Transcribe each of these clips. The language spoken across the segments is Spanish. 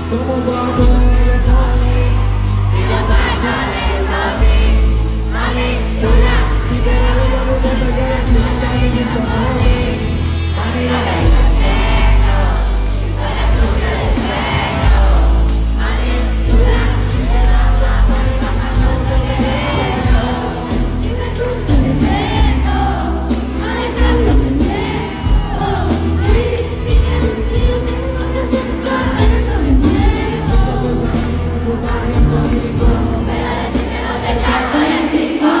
como perdónale mami, como perdónale mami, mami chula, y que la vida no te quede en la calle ni tu mami, mami no te entiendo, eres tuya de pelo, mami chula, y que la vida no te quiero, y que tú te entiendo, mami cambio te quiero, sí, y que tú no te sientas, eres no te entiendo, me da decir que no te chato y el cinco.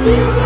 Yes.